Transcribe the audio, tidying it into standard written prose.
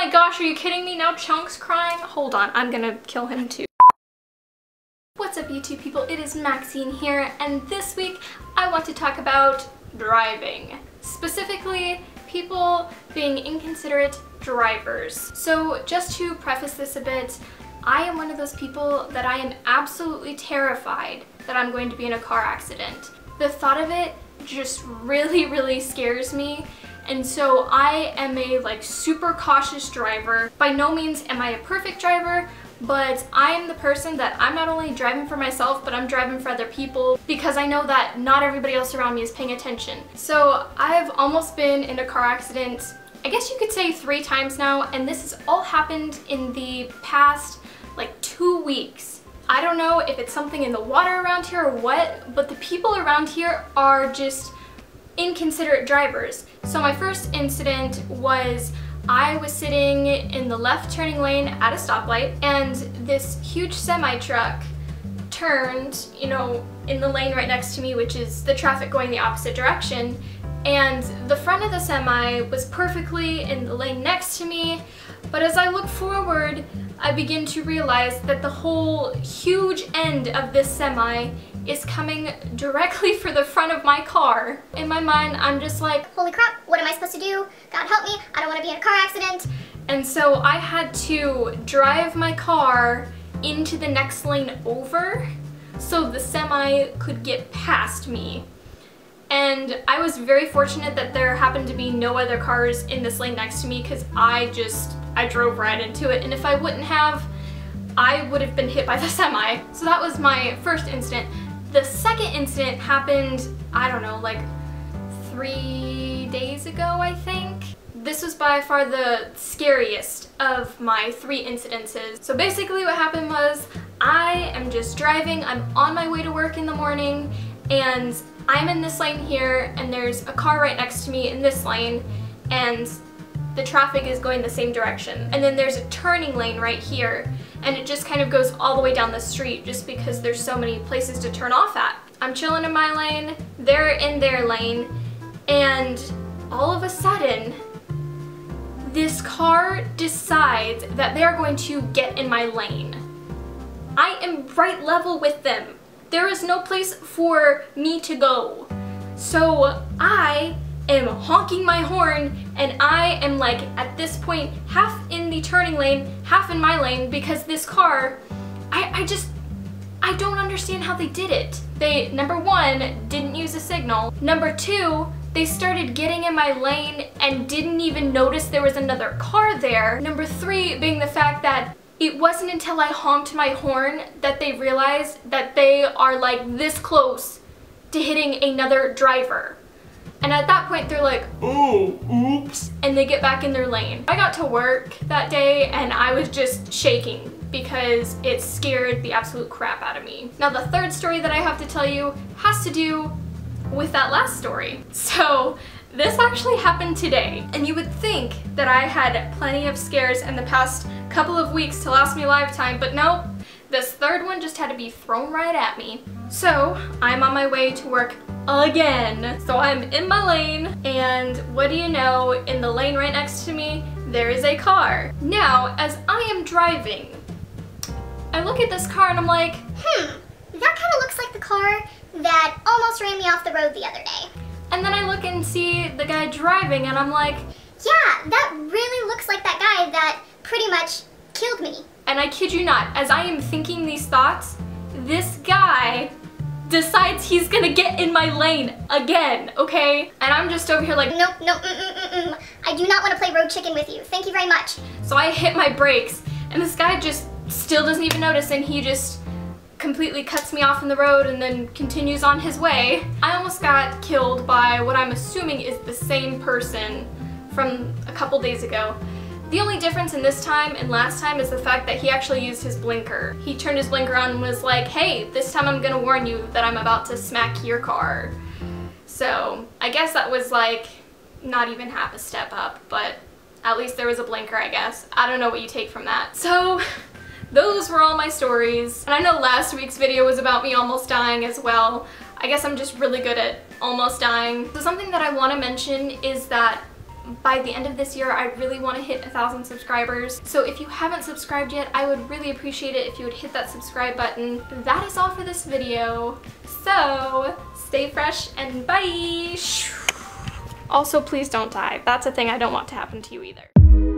my gosh, are you kidding me? Now Chunk's crying? Hold on, I'm gonna kill him too. What's up YouTube people, it is Maxine here, and this week I want to talk about driving. Specifically, people being inconsiderate drivers. So just to preface this a bit, I am one of those people that I am absolutely terrified that I'm going to be in a car accident. The thought of it just really scares me, and so I am a super cautious driver. By no means am I a perfect driver, but I am the person that I'm not only driving for myself, but I'm driving for other people because I know that not everybody else around me is paying attention. So I've almost been in a car accident, I guess you could say 3 times now, and this has all happened in the past 2 weeks. I don't know if it's something in the water around here or what, but the people around here are just inconsiderate drivers. So my first incident was I was sitting in the left turning lane at a stoplight, and this huge semi-truck turned, in the lane right next to me, which is the traffic going the opposite direction, and the front of the semi was perfectly in the lane next to me, but as I look forward, I begin to realize that the whole huge end of this semi is coming directly for the front of my car. In my mind, I'm just like, holy crap, what am I supposed to do? God help me, I don't want to be in a car accident. And so I had to drive my car into the next lane over so the semi could get past me. And I was very fortunate that there happened to be no other cars in this lane next to me because I drove right into it, and if I wouldn't have, I would have been hit by the semi. So that was my first incident. The second incident happened, I don't know, 3 days ago, I think. This was by far the scariest of my 3 incidences. So basically what happened was, I am just driving, I'm on my way to work in the morning, and I'm in this lane here, and there's a car right next to me in this lane, and the traffic is going the same direction. And then there's a turning lane right here, and it just kind of goes all the way down the street just because there's so many places to turn off at. I'm chilling in my lane, they're in their lane, and all of a sudden, this car decides that they're going to get in my lane. I am right level with them. There is no place for me to go. So I am honking my horn, and I am at this point half in the turning lane, half in my lane, because this car, I don't understand how they did it. They, number 1, didn't use a signal. Number 2, they started getting in my lane and didn't even notice there was another car there. Number 3 being the fact that it wasn't until I honked my horn that they realized that they are this close to hitting another driver. And at that point they're like, oh, oops, and they get back in their lane. I got to work that day and I was just shaking because it scared the absolute crap out of me. Now the third story that I have to tell you has to do with that last story. So this actually happened today, and you would think that I had plenty of scares in the past couple of weeks to last me a lifetime, but nope, this third one just had to be thrown right at me. So I'm on my way to work again. So I'm in my lane, and what do you know, in the lane right next to me, there is a car. Now, as I am driving, I look at this car and I'm like, that kind of looks like the car that almost ran me off the road the other day. And then I look and see the guy driving, and I'm like, yeah, that really looks like that guy that pretty much killed me. And I kid you not, as I am thinking these thoughts, this guy decides he's gonna get in my lane again, okay? And I'm just over here like, nope, I do not want to play road chicken with you. Thank you very much. So I hit my brakes, and this guy just still doesn't even notice, and he just completely cuts me off in the road and then continues on his way. I almost got killed by what I'm assuming is the same person from a couple days ago. The only difference in this time and last time is the fact that he actually used his blinker. He turned his blinker on and was like, hey, this time I'm gonna warn you that I'm about to smack your car. So I guess that was not even half a step up, but at least there was a blinker, I guess. I don't know what you take from that. So those were all my stories. And I know last week's video was about me almost dying as well. I guess I'm just really good at almost dying. So something that I want to mention is that by the end of this year, I really want to hit 1,000 subscribers. So if you haven't subscribed yet, I would really appreciate it if you would hit that subscribe button. That is all for this video. So stay fresh and bye! Also, please don't die. That's a thing I don't want to happen to you either.